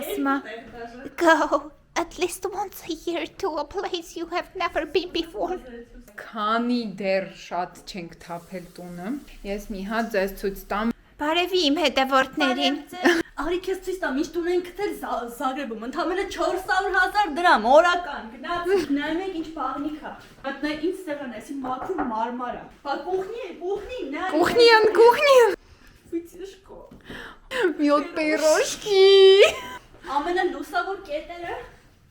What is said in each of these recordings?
ասմա Go at least once a year to a place you have never been before. Քանի դեռ շատ չենք թափել տունը, ես մի հատ ձեզ ցույց տամ։ Բարևի իմ հետևորդներին։ Արի քեզ ցույց տամ, ինչ տուն են գտել Զագրեբում, ընդամենը 400,000 դրամ, օրական, գնաց, նայում եք ինչ բաղնիք է։ Այդ նա ինչ սեղան է, այսի մաքուր մարմար է։ Բա կուխնի, նայ։ Կուխնի։ Ֆիցիշկո։ Մյոտ պիրոշկի։ Ամենալուսավոր կետերը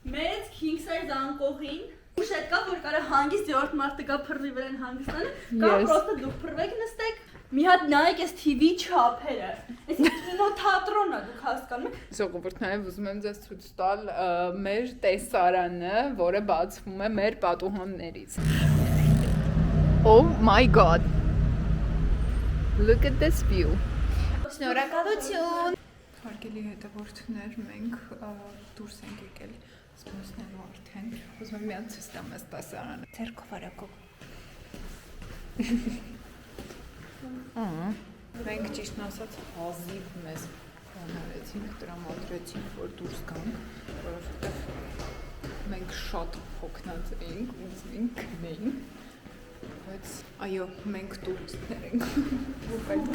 մեծ king size անկողին։ Ուշ այդ կա, որ կարա հանգիստ երրորդ մարդը գա փռվի վրան հանգստանը, կամ պրոստը դուք փռվեք նստեք, մի հատ նայեք այս TV չափերը։ Այս կինոթատրոնն է, դուք հասկանում եք։ Ժողովուրդները ուզում եմ ձեզ ցույց տալ մեր տեսարանը, որը բացվում է մեր պատուհաններից։ Oh my god. Look at this view. Շնորհակալություն։ Հարգելի հետևորդներ, մենք դուրս ենք եկել սպասնելու արդեն։ Ուզում եմ միած ցույց տամ այս տեսարանը։ Ձերքով արագով։ Մենք ճիշտն ասած հազիվ մեզ բանարեցինք, տրամադրեցինք, որ դուրս գանք, որովհետև մենք շատ հոգնած էինք, ուզում գնենք, բայց այո, մենք տուրիստներ ենք, որ պետք է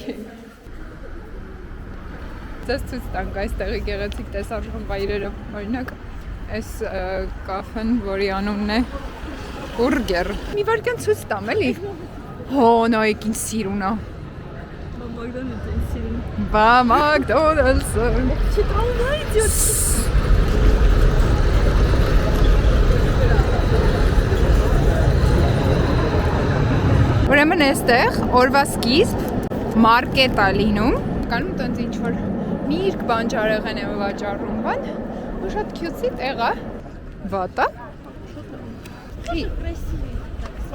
գնանք։ Ձեզ ցույց տանք այստեղի գեղեցիկ տեսարժան վայրերը, օրինակ, այս կաֆեն, որի անունն է Բուրգեր։ Մի վարքան ցույց տամ, էլի։ Հո, նայեք ինչ սիրուն է։ Բա Մակդոնալդսը։ Չտալու է իդիոտ։ Ուրեմն այստեղ օրվա սկիզբ մարկետ է լինում, կանում տենց ինչ որ միրգ բանջարեղեն է վաճառում, բան, ու շատ քյութի տեղ է։ Վատա։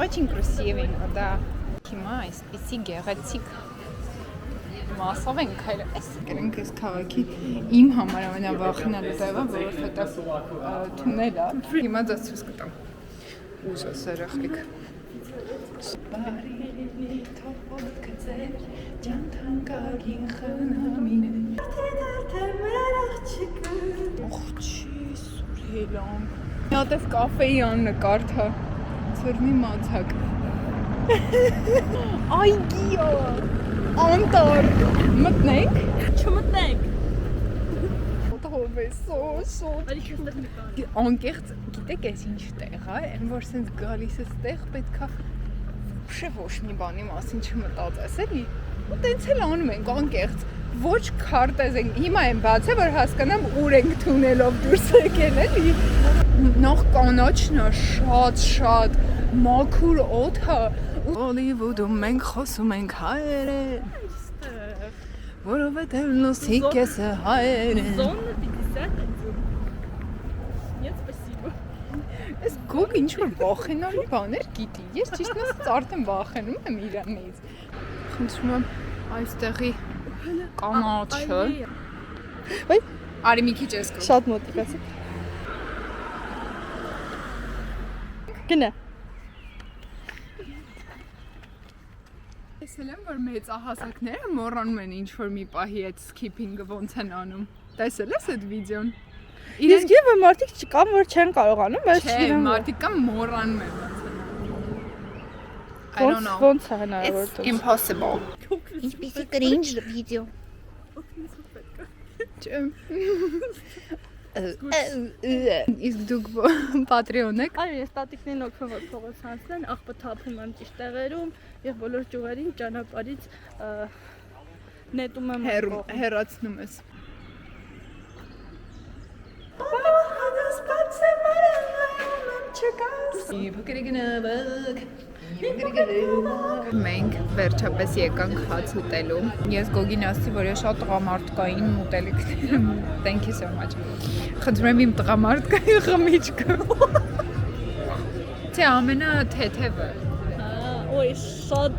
Очень красивый, да. Հիմա այսպեսի գեղեցիկ մասով ենք հայրը, այս կրենք այս քաղաքի իմ համար ամենավախենալու տեղը, որովհետև թունել է։ Հիմա ձեզ ցույց կտամ։ Ուզես երեխեք։ Բարի թող կծեր ջանթանկագին խնամին։ Ողջի սուրհելամ։ Մի հատ էս կաֆեի աննկարդ է։ Ծրնի մացակ։ Այգիա։ Անտար։ Մտնենք։ Չմտնենք։ Ով է սոս։ Արի քեզ դեռ նկար։ Անկեղծ, գիտեք այս ինչ տեղ է, այն որ սենց գալիս է տեղ պետքա ոչ մի բանի մասին չմտածես, էլի։ Ու տենց էլ անում ենք, անկեղծ, ոչ քարտեզ ենք, հիմա եմ բացել, որ հասկանամ ուր ենք թունելով դուրս եկել, էլի։ Նախ կանաչն է շատ մաքուր օդ է։ Հոլիվուդում մենք խոսում ենք հայերեն, որովհետև լուսիկեսը հայերեն։ Зона 50. Нет, спасибо. Ես գոգ ինչ-որ վախենալի բաներ գիտի, ես ճիշտն ասած արդեն վախենում եմ իրանից։ Խնդրում եմ այստեղի կանաչը։ Վայ, արի մի քիչ ես կա։ Շատ մոտիկացի։ Գնա։ Տեսել եմ, որ մեծահասակները մոռանում են ինչ-որ մի պահի այդ skip-ինգը ոնց են անում։ Տեսել ես այդ վիդեոն։ Իսկ եւ մարդիկ չկան, որ չեն կարողանում, բայց Չէ, չգիտեմ մարդիկ կան մոռանում են ոնց են անում։ I don't know. ոնց է հնարավոր It's impossible։ Ինչպիսի cringe վիդեո։ Իսկ դուք Patreon եք։ Այո, ես տատիկներին օգնում որ փողոց անցնեն, աղբը թափում եմ ճիշտ տեղերում եւ բոլոր ճյուղերին ճանապարհից նետում եմ հեռացնում ես։ Մենք վերջապես եկանք հաց ուտելու։ Ես Գոգին ասացի, որ ես շատ տղամարդկային ուտելիքներ եմ։ Thank you so much։ Խնդրում եմ իմ տղամարդկային խմիչքը։ Թե ամենա թեթևը։ Ой, շատ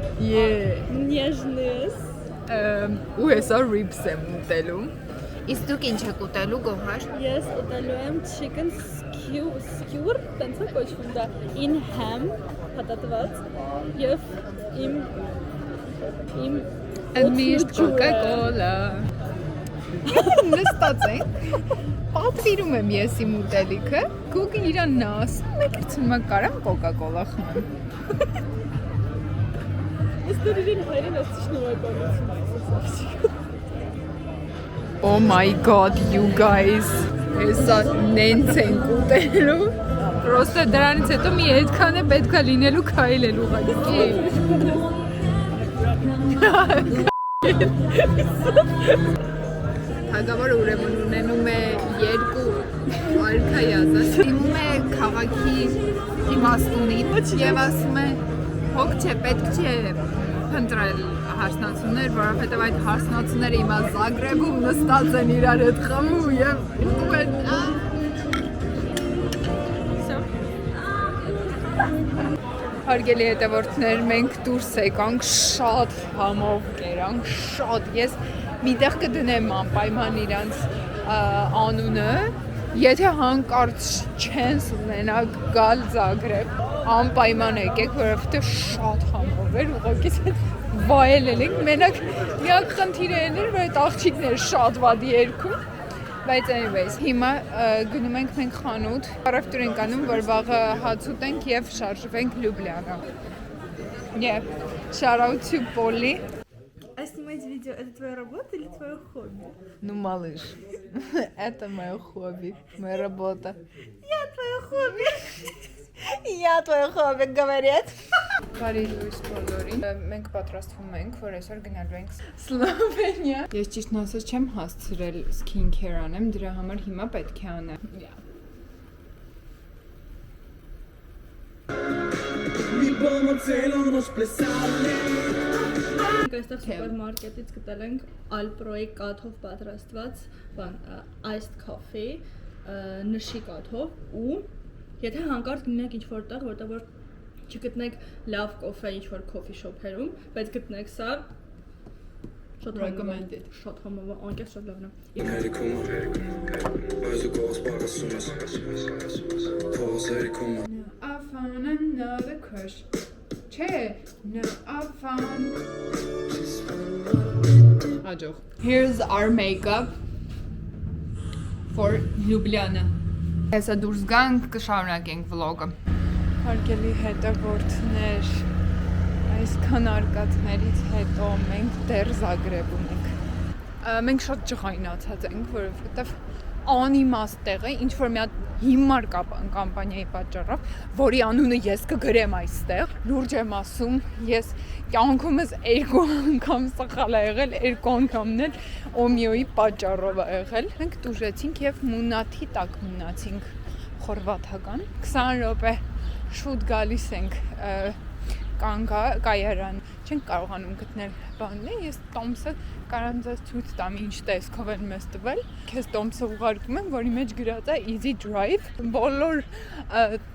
նեժնես։ Ու հեսա ribs եմ ուտելու։ Իսկ դուք ինչ եք ուտելու գոհար։ Ես ուտելու եմ chicken skewer, տենց է կոչվում դա, in ham, հատատված, եւ իմ And միշտ Coca-Cola։ Նստած ենք։ Պատվիրում եմ ես իմ ուտելիքը, Գոգին իրան նա ասում, մեկ էլ ցնմա կարամ կոկա-կոլա խմեմ։ Ստորին հայրեն ասի շնորհակալություն։ Oh my god, you guys. Հեսա նենց ենք ուտելու։ Պրոստը դրանից հետո մի այդքան է պետքա լինելու քայլել ուղղակի։ Հագավարը ուրեմն ունենում է երկու արքայազած։ Դիմում է քաղաքի իմաստունին եւ ասում է հոգ չէ, պետք չէ փնտրել հարսնացումներ, որովհետեւ այդ հարսնացումները հիմա Զագրեբում նստած են իրար հետ խմում եւ ուտում են։ Հարգելի հետևորդներ, մենք դուրս եկանք շատ համով կերանք, շատ։ Ես միտեղ կդնեմ անպայման իրանց անունը, եթե հանկարծ չենս ունենակ գալ Զագրեբ, անպայման եկեք, որովհետև շատ համով էր, ուղղակի վայելել ենք, մենակ միակ խնդիրը էր, որ այդ աղջիկները շատ վատ երգում, բայց anyways, հիմա գնում ենք մենք խանութ, առևտուր ենք անում, որ վաղը հաց ուտենք եւ շարժվենք Լյուբլիանա։ Yeah, shout out to Polly. А снимать видео это твоя работа или твое хобби? Ну, малыш, это мое хобби, моя работа. Я твое хобби. Я твое хобби, говорит. Բարի լույս բոլորին։ Մենք պատրաստվում ենք, որ այսօր գնալու ենք Սլովենիա։ Ես ճիշտն ասած չեմ հասցրել skin care անեմ, դրա համար հիմա պետք է անեմ։ Այստեղ սուպերմարկետից գտել ենք Alpro-ի կաթով պատրաստված iced coffee, նշի կաթով ու եթե հանկարծ գնաք ինչ-որ տեղ, որտեղ որ չգտնեք լավ կոֆե ինչ-որ coffee shop-երում, բայց գտնեք սա շատ recommended, շատ համով, անկեղծ շատ լավն է։ I found another crush. Չէ, no, I found Աջող. Here's our makeup for Ljubljana. Հեսա դուրս գանք, կշարունակենք vlog-ը։ Հարգելի հետևորդներ, այսքան արկածներից հետո մենք դեռ Զագրեբում ենք։ Մենք շատ ջղայնացած ենք, որովհետև անիմաստ տեղ է, ինչ որ մի հատ հիմար կամպանիայի պատճառով, որի անունը ես կգրեմ այստեղ, լուրջ եմ ասում, ես կյանքումս 2 անգամ սխալ ա եղել, 2 անգամն էլ օմիոյի պատճառով ա եղել։ Մենք տուժեցինք եւ մունաթի տակ մնացինք խորվաթական, 20 րոպե շուտ գալիս ենք կայարան, չենք կարողանում գտնել բաններ, ես Տոմսը կարամ ձեզ ցույց տամ ինչ տեսքով են մեզ տվել։ Քեզ Տոմսը ուղարկում եմ, որի մեջ գրած է Easy Drive, բոլոր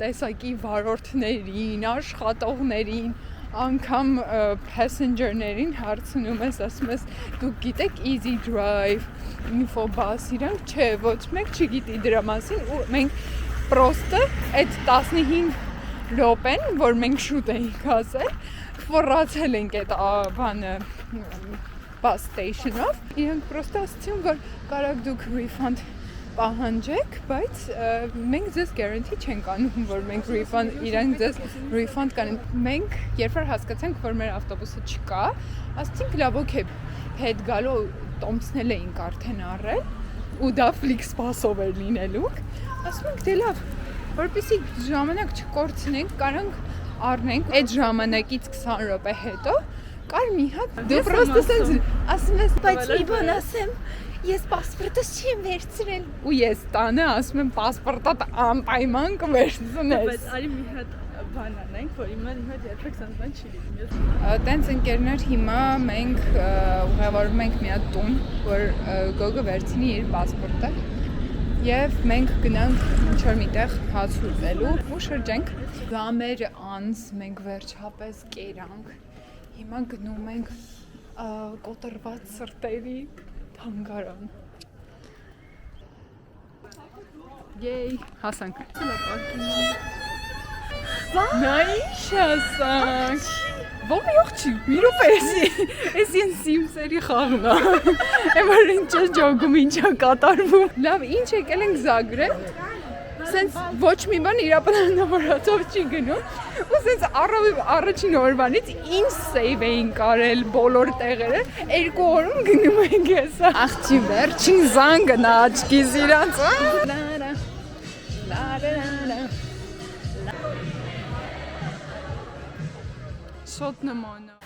տեսակի վարորդներին, աշխատողներին, անգամ passenger-ներին հարցնում ես, ասում ես դուք գիտեք Easy Drive, Infobus, իրանք չէ, ոչ մեկ չգիտի դրա մասին ու մենք պրոստը այդ 15 րոպեն, որ մենք շուտ էինք ասել, ֆորացել ենք այդ բանը bus station-ով, իրանք պրոստը ասացին, որ կարաք դուք refund պահանջեք, բայց մենք ձեզ guarantee չենք անում, որ մենք իրանք ձեզ refund կանեն։ Մենք երբ որ հասկացանք, որ մեր ավտոբուսը չկա, ասացինք լավ, օքեյ, հետ գալու Տոմսն էլ էինք արդեն առել, ու դա Flixbus-ով էր լինելու։ Ասում ենք դե լավ, որպեսզի ժամանակ չկորցնենք, կարանք առնենք այդ ժամանակից 20 րոպե հետո կար մի հատ դու պրոստը ասում ես Բայց մի բան ասեմ, ես պասպորտս չեմ վերցրել։ Ու ես տանը ասում եմ պասպորտդ անպայման կվերցնես։ Բայց արի մի հատ բան անենք, որ իմ հետ երբեք սենց բան չի լինի։ Տենց ընկերներ հիմա մենք ուղևորվում ենք մի հատ տուն, որ Գոգը վերցնի իր պասպորտը եւ մենք գնանք ինչ-որ միտեղ հաց ուտելու ու շրջենք։ Գամեր անց մենք վերջապես կերանք։ Հիմա գնում ենք կոտրված սրտերի թանգարան։ Եյ, հասանք։ Նա ինչ ասանք։ Ո՞վ ողջի։ Մի րոպե էսի են Sims-երի խաղն է։ Էմար ինչ է ջոգում, ինչ է կատարվում։ Լավ, ինչ եկել ենք Զագրեբ։ Սենց ոչ մի բան իր պլանավորածով չի գնում ու սենց առաջին օրվանից ինչ սեյվ էին կարել բոլոր տեղերը 2 օրում գնում ենք հեսա աղջի վերջին զանգն աչքիս իրանց շոտ նման է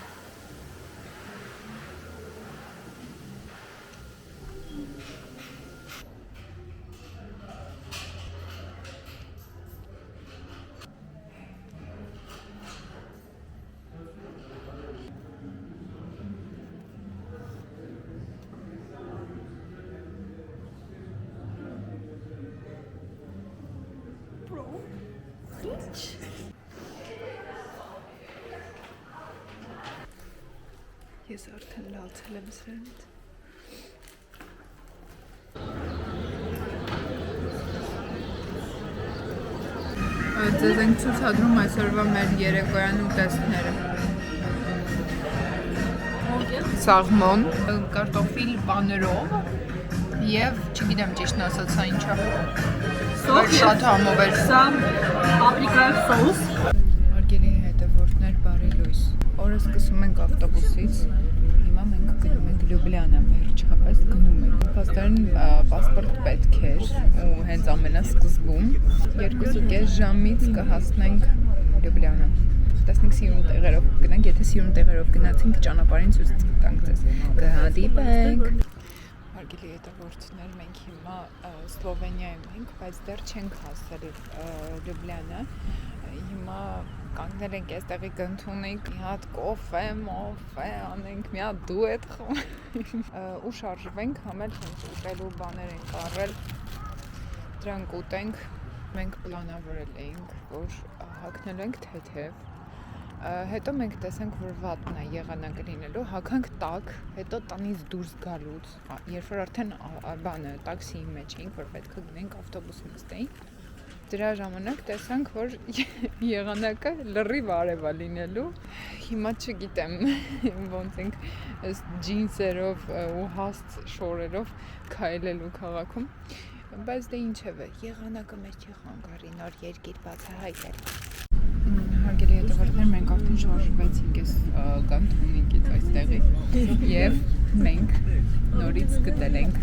Ես արդեն լացել եմ սրանից Ձեզ ենք ցուցադրում այսօրվա մեր երեկոյան ուտեստները Սաղմոն, կարտոֆիլ պաներով և չգիտեմ ճիշտն ասած սա ինչա Շատ համով էր Սա պապրիկայով սոուս Հարգելի հետևորդներ, բարի լույս Օրը սկսում ենք ավտոբուսից Հիմա մենք գնում ենք Լյուբլիանա վերջապես գնում ենք Փաստորեն պասպորտ պետք էր ու հենց ամենասկզբում 2.5 ժամից կհասնենք Լյուբլիանա Տեսնենք սիրուն տեղերով գնանք, եթե սիրուն տեղերով գնացինք ճանապարհին ցույց տանք ձեզ կհանդիպենք Հարգելի հետևորդներ, մենք հիմա Սլովենիայում ենք, բայց դեռ չենք հասել Լյուբլիանա Հիմա կանգնել ենք այստեղի գնդունիկ, մի հատ կոֆե, մոֆե անենք, մի հատ դուետ խմենք ու շարժվենք, համել հենց ուտելու բաներ ենք առել, դրանք ուտենք, մենք պլանավորել էինք, որ հագնելու ենք թեթև, հետո մենք տեսանք, որ վատն է եղանակը լինելու, հագանք տաք, հետո տնից դուրս գալուց, երբ որ արդեն բանը տաքսիի մեջ էինք, որ պետք է գնենք ավտոբուս նստեինք, Դրա ժամանակ տեսանք, որ եղանակը լրիվ արև է լինելու, հիմա չգիտեմ ոնց ենք ջինսերով ու հաստ շորերով քայլելու քաղաքում, բայց դե ինչևէ, եղանակը մեր չի խանգարի նոր երկիր բացահայտել։ Հարգելի հետևորդներ, մենք արդեն շարժվեցինք այս գանթունիկից այստեղի և մենք նորից գտել ենք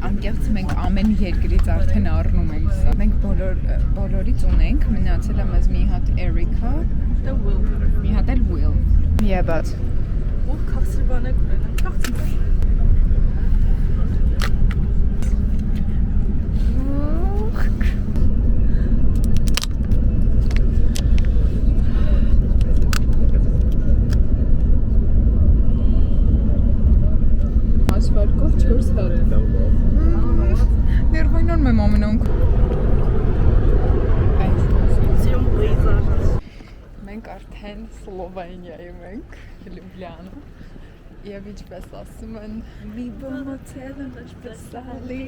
Անկեղծ մենք ամեն երկրից արդեն առնում ենք սա։ Մենք բոլորից ունենք, մնացել է մեզ մի հատ Erica, մի հատ էլ Will։ Եբաց։ Ու քաղցր բանակ ունենանք, քաղցր։ Ասֆալտով 4 հատ։ Ներվայնան մեմ ամենանք։ Մենք արդեն Սլովենիայում ենք, Լյուբլիանա։ Եվ ինչպես ասում են, մի բոմոցել եմ ինչպես սալի։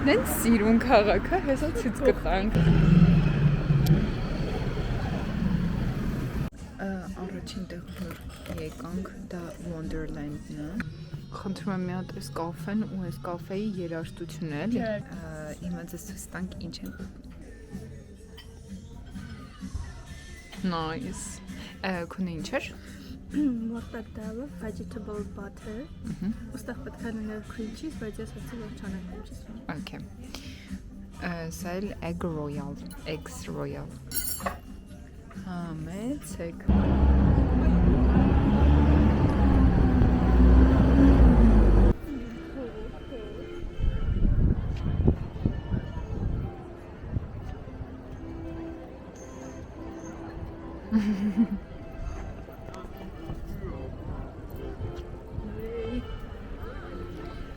Նենց սիրուն քաղաքը, հեսա ցույց կտանք։ Առաջին տեղ որ եկանք, դա Wonderland-ն է։ Խնդրում եմ մի հատ այս կաֆեն ու այս կաֆեի երաժշտությունն է, էլի։ Հիմա ձեզ ցույց տանք ինչ են։ Nice։ Քունը ինչ էր։ Մորտադելը, vegetable butter։ Ոստեղ պետք է լինել cream cheese, բայց ես հացի որ չանեմ cream cheese։ Okay։ Սա էլ egg royal, eggs royal։ Համեցեք։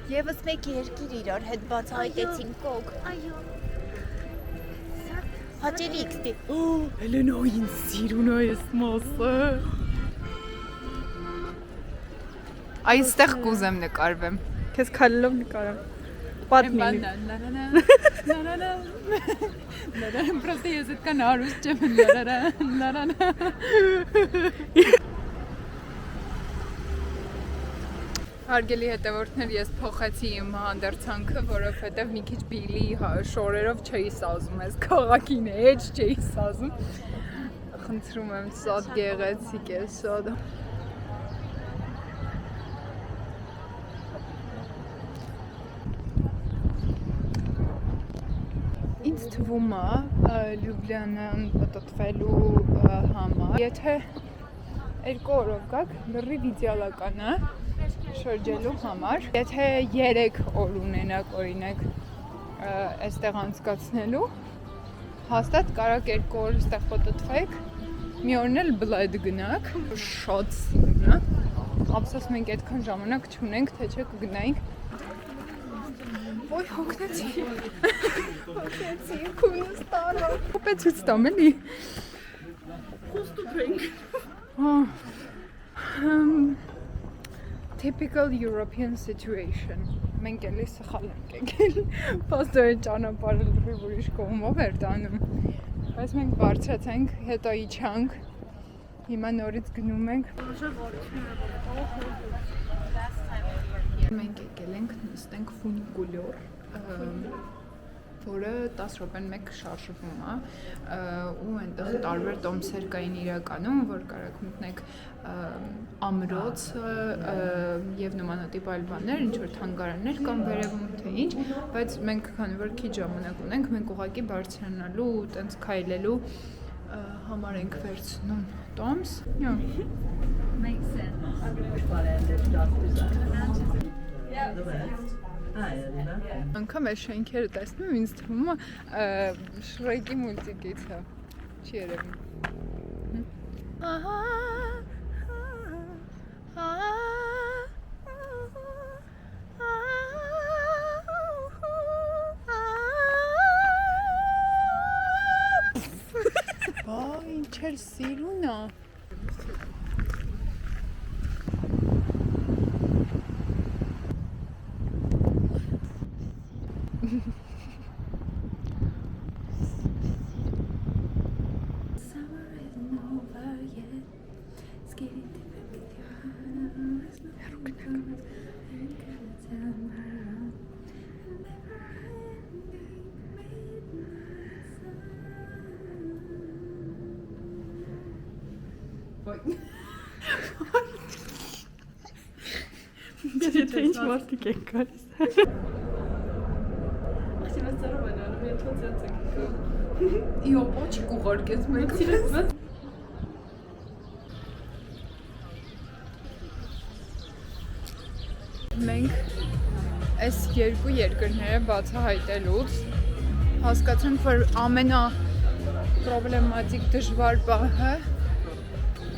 Եվս մեկ երկիր իրար հետ բացահայտեցին կոկ։ Այո։ Հաճելի XP։ Էլենոյին սիրուն է այս մասը։ Այստեղ կուզեմ նկարվեմ։ Քեզ քայլելով նկարեմ։ պատմի։ Просто ես այդքան արուստ չեմ։ Հարգելի հետևորդներ, ես փոխեցի իմ հանդերձանքը, որովհետև մի քիչ բիլի շորերով չէի սազում, ես քաղաքին էջ չէի սազում։ Խնդրում եմ, շատ գեղեցիկ է, շատ։ Ինձ թվում է Լյուբլիանան պատտվելու համար, եթե 2 օրով գաք, լրիվ իդեալական է շրջելու համար, եթե 3 օր ունենաք օրինակ այստեղ անցկացնելու, հաստատ կարաք 2 օր այստեղ պատտվեք, մի օրն էլ բլեդ գնաք, շատ սիրուն է, ափսոս մենք այդքան ժամանակ չունենք, թե չէ կգնայինք։ Ոյ հոգնեցի, քունս տարա, հոպեցուց տամ էլի։ Typical European situation, մենք էլի սխալ ենք եկել, պաստորը ճանապարհը լրիվ ուրիշ կողմով էր տանում, բայց մենք բարձրացանք, հետո իջանք, հիմա նորից գնում ենք։ Մենք եկել ենք, նստենք ֆունիկուլյոր, որը 10 րոպեն մեկ շարժվում է ու այնտեղ տարբեր տոմսեր կային իրականում, որ կարաք մտնեք ամրոց եւ նմանատիպ այլ բաներ, ինչ որ թանգարաններ կամ վերևում թե ինչ, բայց մենք քանի որ քիչ ժամանակ ունենք, մենք ուղղակի բարձրանալու ու տենց քայլելու համար ենք վերցնում տոմս։ Makes sense. Անգամ այս շենքերը տեսնում եմ, ինձ թվում է Շրեկի մուլտիկից է, չի երևում։ Բա, ինչ էր սիրուն է։ Եթե ինչ մարդիկ են գալիս։ Իո, պոչիկ ուղարկեց մեկ։ Մենք այս երկու երկրները բացահայտելուց հասկացանք, որ ամենա պրոբլեմատիկ դժվար բանը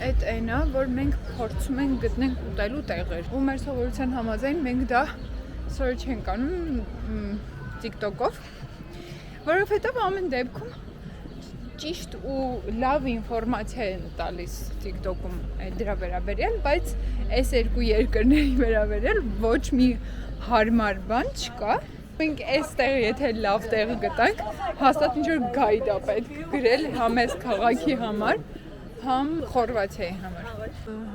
այդ այնա, որ մենք փորձում ենք գտնենք ուտելու տեղեր։ Ու մեր սովորության համաձայն մենք դա search ենք անում TikTok-ով, որովհետև ամեն դեպքում ճիշտ ու լավ ինֆորմացիա են տալիս TikTok-ում դրա վերաբերյալ, բայց այս երկու երկրների վերաբերյալ ոչ մի հարմար բան չկա։ Մենք այստեղ եթե լավ տեղ գտանք, հաստատ ինչ-որ գայդ է պետք գրել համ այս քաղաքի համար, համ Խորվաթիայի համար։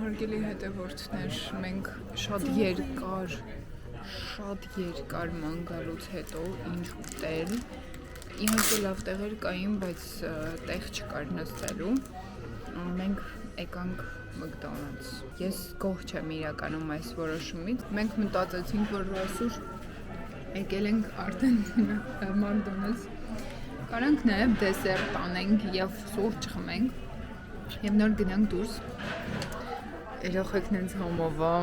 Հարգելի հետևորդներ, մենք շատ երկար ման գալուց հետո ինչ ուտել։ Իհարկե լավ տեղեր կային, բայց տեղ չկար նստելու։ Մենք եկանք McDonald's։ Ես գոհ չեմ իրականում այս որոշումից։ Մենք մտածեցինք, որ այսօր եկել ենք արդեն McDonald's։ Կարանք նաև դեսերտ անենք եւ սուրճ խմենք։ Եվ նոր գնանք դուրս։ Երեխեքն ինձ համով է,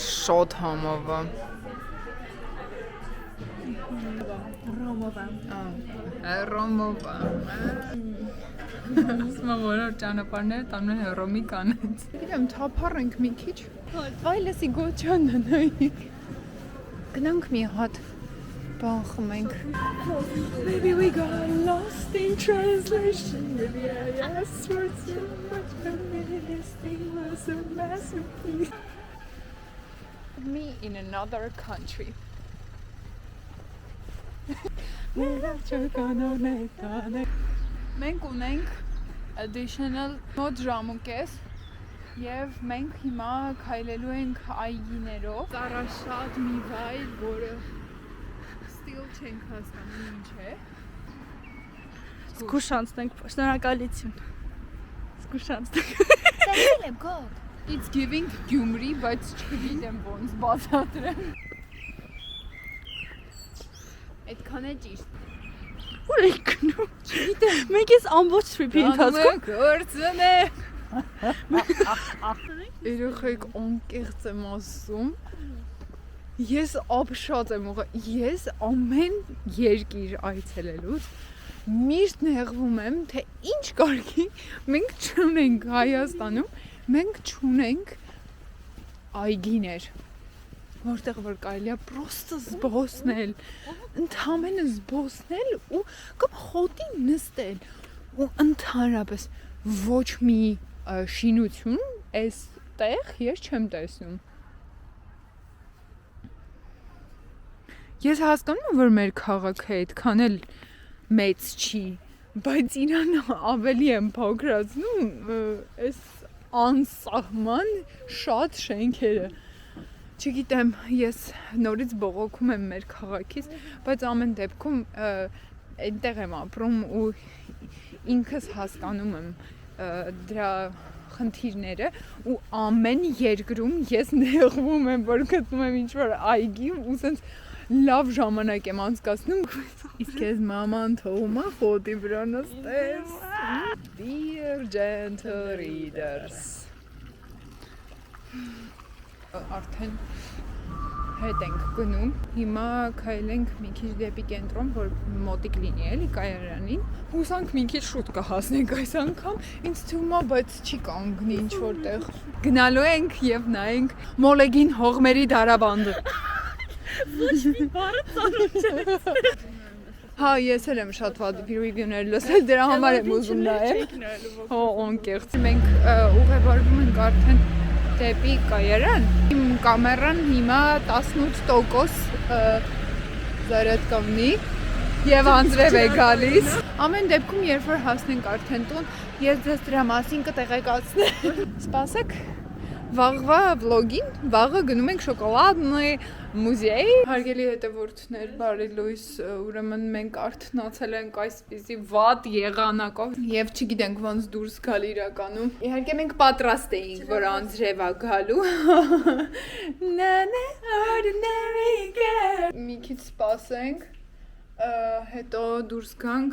շատ համով է։ Ռոմովա։ Ասում եմ, որ ճանապարհները տանում են Ռոմի կանից։ Գիտեմ, թափառենք մի քիչ։ Այ լսի գոչանը նայեք։ Գնանք մի հատ բան խմենք։ Maybe we got lost in translation. Maybe I asked for too much, but maybe this thing was a masterpiece. Me in another country. Մենք ունենք additional մոտ ժամուկես եւ մենք հիմա քայլելու ենք այգիներով ծառաշատ մի վայր, որը still չենք հասկանում ինչ է։ Զգուշ անցնենք, շնորհակալություն։ Զգուշ անցնենք։ Տենցել եմ գոհ։ It's giving Գյումրի, բայց չգիտեմ ոնց բացատրեմ։ Այդքան է ճիշտ։ Ուր եք գնում։ Չգիտեմ։ Մենք ես ամբողջ trip-ի ընթացքում գործնե։ Երեխեք անկեղծ եմ ասում։ Ես ապշած եմ ողա։ Ես ամեն երկիր այցելելուց միշտ նեղվում եմ, թե ինչ կարգի մենք չունենք Հայաստանում, մենք չունենք այգիներ, որտեղ որ կարելի է պրոստը զբոսնել, ընդամենը զբոսնել ու կամ խոտին նստել ու ընդհանրապես ոչ մի շինություն այստեղ ես չեմ տեսնում։ Ես հասկանում եմ, որ մեր քաղաքը այդքան էլ մեծ չի, բայց իրան ավելի եմ փոքրացնում այս անսահման շատ շենքերը։ Չգիտեմ, ես նորից բողոքում եմ մեր քաղաքից, բայց ամեն դեպքում այնտեղ եմ ապրում ու ինքս հասկանում եմ դրա խնդիրները ու ամեն երկրում ես նեղվում եմ, որ գտնում եմ ինչ-որ այգի ու սենց լավ ժամանակ եմ անցկացնում, իսկ ես մաման թողում է խոտի վրա նստես։ Dear gentle readers։ Արդեն հետ ենք գնում, հիմա քայլենք մի քիչ դեպի կենտրոն, որ մոտիկ լինի էլի կայարանին։ Հուսանք մի քիչ շուտ կհասնենք այս անգամ, ինձ թվում է, բայց չի կանգնի ինչ որտեղ։ Գնալու ենք եւ նայենք Մոլեգին հողմերի դարաբանդը։ Ոչ մի բառը ծանոթ չէ։ Հա, ես էլ եմ շատ վատ ռիվյուներ լսել, դրա համար եմ ուզում նայել։ Հո, անկեղծ։ Մենք ուղևորվում ենք արդեն դեպի կայարան։ Իմ կամերան հիմա 18% զարատկամնի եւ անձրև է գալիս։ Ամեն դեպքում, երբ որ հասնենք արդեն տուն, ես ձեզ դրա մասին կտեղեկացնեմ։ Սպասեք վաղվա վլոգին, վաղը գնում ենք շոկոլադնի մուզեյ։ Հարգելի հետևորդներ, բարի լույս, ուրեմն մենք արթնացել ենք այսպիսի վատ եղանակով եւ չգիտենք ոնց դուրս գալ իրականում։ Իհարկե մենք պատրաստ էինք, որ անձրև է գալու։ Ordinary girl։ Մի քիչ սպասենք, հետո դուրս գանք,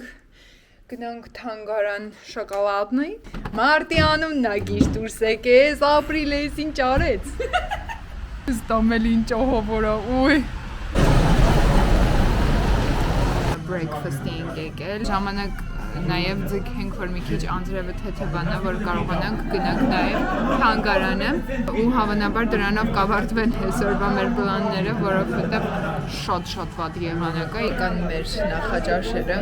գնանք թանգարան շոկոլադնի։ Մարտի անունն է գիշտ դուրս եկես, ապրիլես ինչ արեց։ Ստամել ինչ ահովորա, ուй։ Breakfast-ի ենք եկել, ժամանակ նաև ձգենք, որ մի քիչ անձրևը թեթևանա, որ կարողանանք գնանք նաև թանգարանը ու հավանաբար դրանով կավարտվեն այսօրվա մեր պլանները, որովհետև շատ վատ եղանակ է, եկան մեր նախաճաշերը։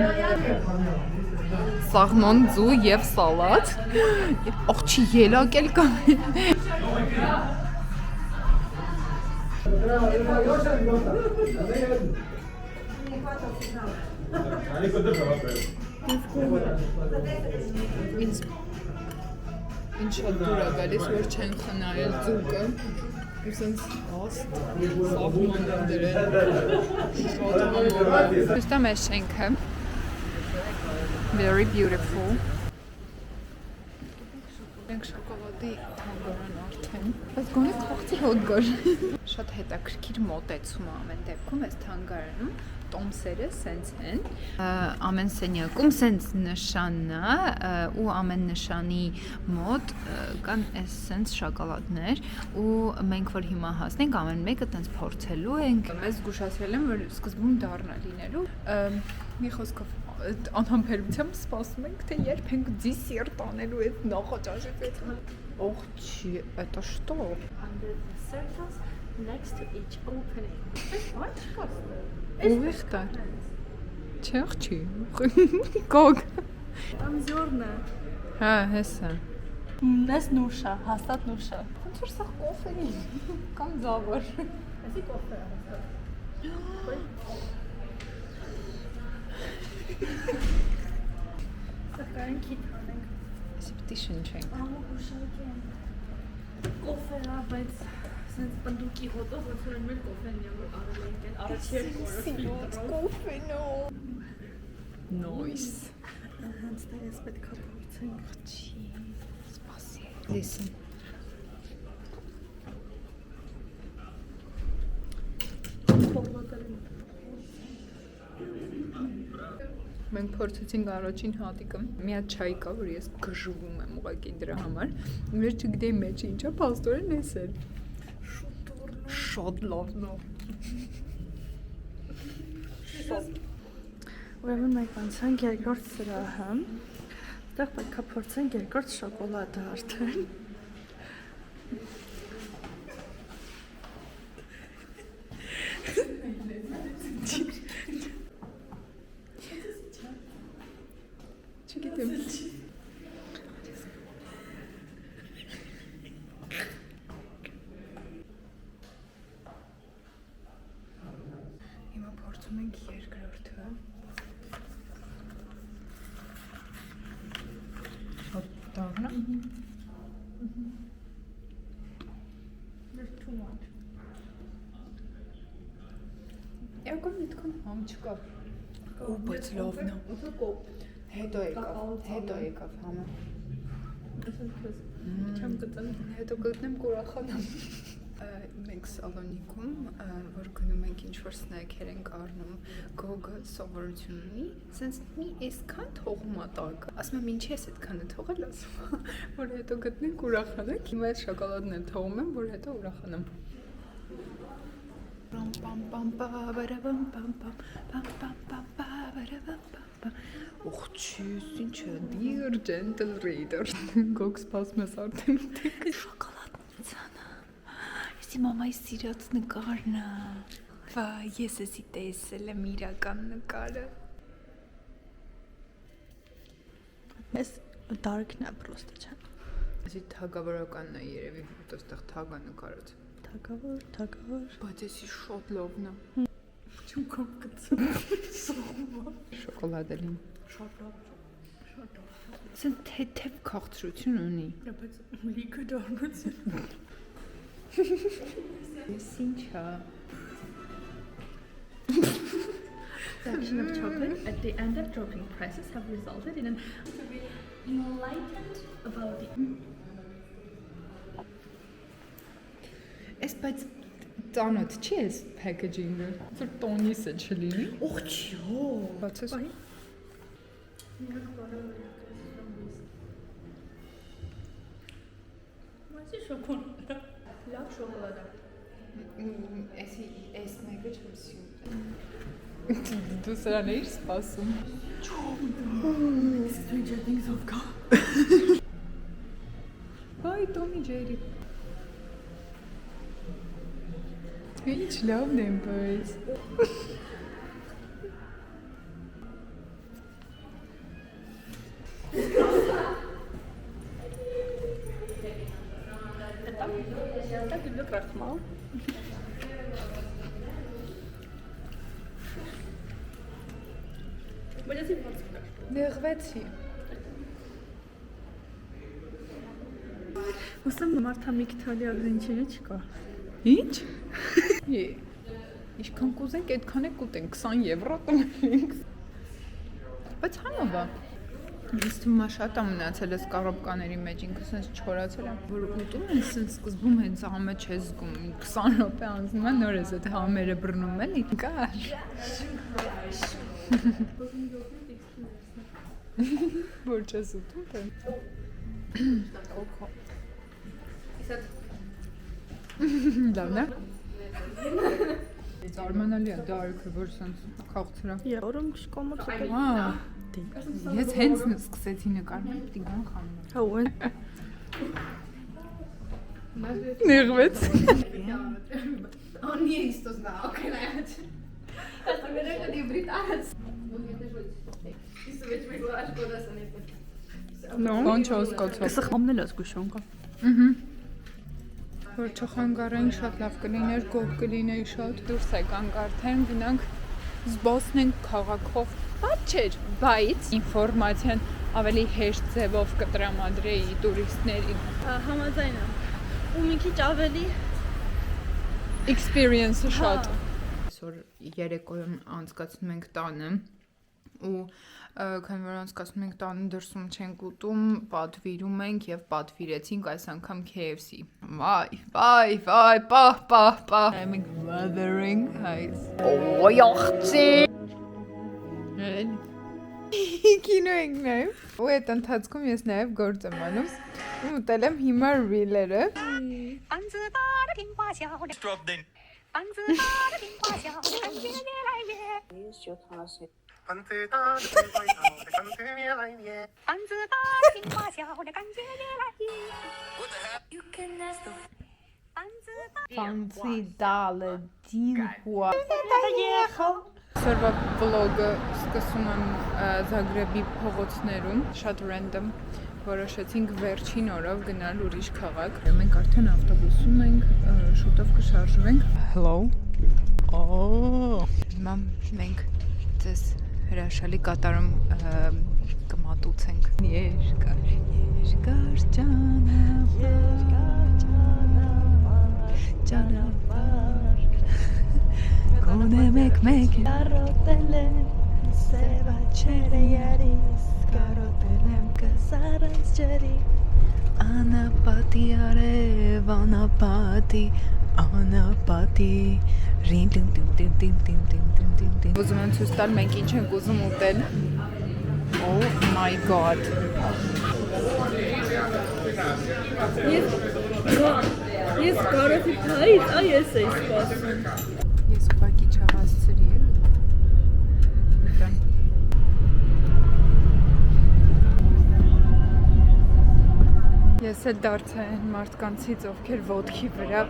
Սաղմոն ձու եւ սալատ։ Աղջի ելակ էլ կա։ Ինչ շատ դուր է գալիս, որ չեն խնայել ձուկը։ Ու սենց հաստ սաղմոն են դրել։ Շատ համորը։ Ոստա մեր շենքը։ Very beautiful. Մենք շոկոլադի թանգարան արդեն, բայց գոնե քաղցի հոտ գար։ Շատ հետաքրքիր մոտեցում է ամեն դեպքում այս թանգարանում, տոմսերը սենց են, ամեն սենյակում սենց նշանն է ու ամեն նշանի մոտ կան այս սենց շոկոլադներ ու մենք որ հիմա հասնենք ամեն մեկը տենց փորձելու ենք։ Մեզ զգուշացրել եմ, որ սկզբում դառնա լինելու, մի խոսքով անհամբերությամբ սպասում ենք, թե երբ ենք ձի սիրտ անելու այդ նախաճաշից այդ ողջի, это что? Under the circles next to each opening. Ուղիղ տա։ Չէ, ողջի։ Կոգ։ Там зерна. Հա, հեսա։ Նես նուշա, հաստատ նուշա։ Ոնց որ սա կոֆե կամ ձավար։ Այսի կոֆե է հաստատ։ Արեն քիթ անենք։ Այսի պիտի շնչենք։ Ահա ուշակ եմ։ Կոֆե ա, բայց sense բնդուկի հոտով ոնց որ մեր կոֆեն եմ արել ենք այդ առաջի երկու օրը։ Նոյս։ Հենց դա ես պետք է փորձենք։ Չի, սպասի։ Listen։ Մենք փորձեցինք առաջին հատիկը։ Մի հատ չայ կա, որ ես գժվում եմ ուղղակի դրա համար։ Մեր չգիտեի մեջ ինչա, փաստորեն էս էր։ Շոտ լավն է։ Ուրեմն մենք անցանք երկրորդ սրահը։ Այդտեղ պետք է փորձենք երկրորդ շոկոլադը արդեն։ Չգիտեմ։ Հիմա փորձում ենք երկրորդը։ Շատ դառնա։ Եկավ միտքան համ չկա։ Ու բայց լավն է։ Հետո եկավ համը։ Չեմ գտել։ Հետո գտնեմ կուրախանամ։ Մենք Սալոնիկում, որ գնում ենք ինչ-որ սնեքեր ենք առնում, գոգը սովորություն ունի, սենց մի այսքան թողում ա տակը։ Ասում եմ, ինչի ես այդքանը թողել, ասում, որ հետո գտնենք ուրախանանք։ Հիմա այդ շոկոլադն էլ թողում եմ, որ հետո ուրախանամ։ Պամ պամ պամ պաբարաբամ պամ պամ պամ պամ պամ պաբարաբամ։ Ուխ, չես, ինչ է, dear gentle reader։ Գոգ սպասում ես արդեն ուտեք։ Շոկոլադն ցանա։ Իսկ մամայի սիրած նկարն է։ Վայ, ես էսի տեսել եմ իրական նկարը։ Ես dark-ն է պրոստը, չէ։ Այսի թագավորականն է երևի, որտեղ ստեղ թագա նկարած։ Թագավոր։ Բայց էսի շատ լավն է։ Չեմ կապ գցել։ Սողմա։ Շոկոլադելին։ Շատ լավ։ Սեն թեթև քաղցրություն ունի։ Բայց լիքը դառնացել։ Ես ինչա։ The action of chocolate at the end of dropping prices have resulted in an to be enlightened about the Էս բայց ծանոթ չի էս packaging-ը։ Որ տոնիս է չլինի։ Օխ, չո։ Բացես։ Մայսի շոկոլադ։ Լավ շոկոլադ է։ Էսի էս մեկը չեմ սիրում։ Դու սրան էիր սպասում։ Stranger Things of God։ Հայ, Տոմի Ջերի։ Ինչ լավն եմ բայց։ Это тебе крахмал. Բայց ես որս Նեղվեցի։ Ուսում մարդամիք թալի արգենչինը չկա։ Ինչ։ Ինչքան կուզենք, այդքան է կուտենք 20 եվրո տանենք։ Բայց համով է։ Ես թվում է շատ է մնացել էս կարոպկաների մեջ, ինքը սենց չորացել է, որ ուտում են սենց սկզբում հենց համը չես զգում, 20 րոպե անցնում է նոր ես այդ համերը բռնում էլի։ Կար։ Որ չես ուտում, թե։ Օքո։ Լավն է։ Զարմանալի է դարիքը, որ սենց քաղցր է։ Երորում կշկոմոց է։ Ահա։ Ես հենց սկսեցի նկարել, պիտի գան խանում։ Հա ուն։ Նեղվեց։ Он не есть, кто знал, конечно. Это вероятно не британец. Իսկ մեկ լավ կոդաս անեք։ Նոն չոսկոցով։ Կսը խամնել ես գուշոն կա։ Որ չխանգարենք շատ լավ կլիներ, գող կլիներ շատ դուրս եկանք արդեն գնանք զբոսնենք քաղաքով։ Բաց չէր, բայց ինֆորմացիան ավելի հեշտ ձևով կտրամադրեի տուրիստներին։ Համաձայն եմ։ Ու մի քիչ ավելի Experience-ը շատ։ Այսօր երեկոյում անցկացնում ենք տանը ու քանի որ անցկացնում ենք տանը դրսում չենք ուտում, պատվիրում ենք եւ պատվիրեցինք այս անգամ KFC։ Վայ, պահ։ I'm gathering guys։ Օյախցի։ Կինո ենք նայում։ Ու այդ ընթացքում ես նաև գործ եմ անում։ Ու մտել եմ հիմա ռիլերը։ Ֆանցի դալը դինկուա։ Սորվա վլոգը սկսում եմ Զագրեբի փողոցներում, շատ random, որոշեցինք վերջին օրով գնալ ուրիշ քաղաք։ Մենք արդեն ավտոբուսում ենք, շուտով կշարժվենք։ Hello։ Հիմա մենք ձեզ հրաշալի կատարում կմատուցենք։ Երկար ճանապարհ Գոնե մեկ կարոտել եմ սևաչերը երիս կարոտել եմ կսարանց ջերի անապատի արև անապատի ռին տիմ ուզում եմ ցույց տալ մենք ինչ ենք ուզում ուտել Oh my god Ես կարոտի թայից, ես էի սպասում։ Ես ուղղակի չհասցրի էլ։ Ես էլ դարձա այն մարդկանցից, ովքեր ոտքի վրա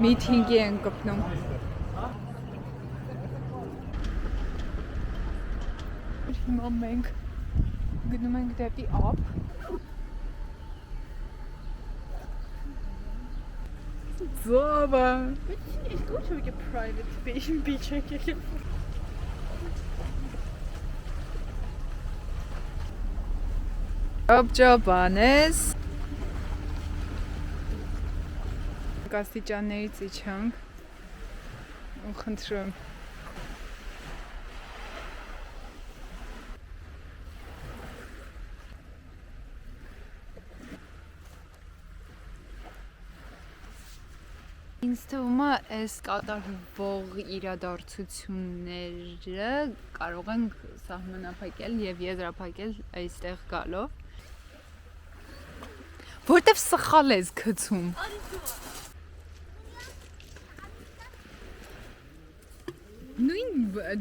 միթինգի են կպնում։ Հիմա մենք գնում ենք դեպի ափ։ Զովա։ It's going to be a private beach եկել։ Աբջաբանես Կաստիճաններից իջանք ու խնդրում Ինձ թվում է այս կատարվող իրադարձությունները կարող ենք սահմանափակել եւ եզրափակել այստեղ գալով Որտեվ սխալ ես գցում Նույն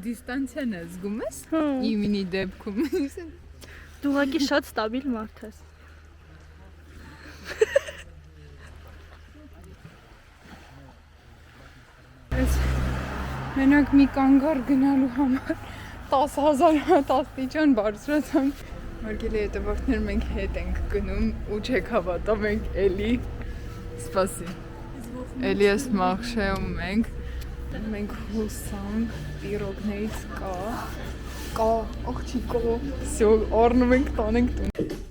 դիստանցիան ես զգում ես իմինի դեպքում Դու ուղղակի շատ ստաբիլ մարդ ես Մենակ մի կանգար գնալու համար 10,000 աստիճան բարձրացանք Հարգելի հետևորդներ մենք հետ ենք գնում ու չեք հավատա մենք էլի սպասի Էլի ես մախշեում մենք հուսանք տիրոգներից կա աղջիկո Всё, առնում ենք տանենք տուն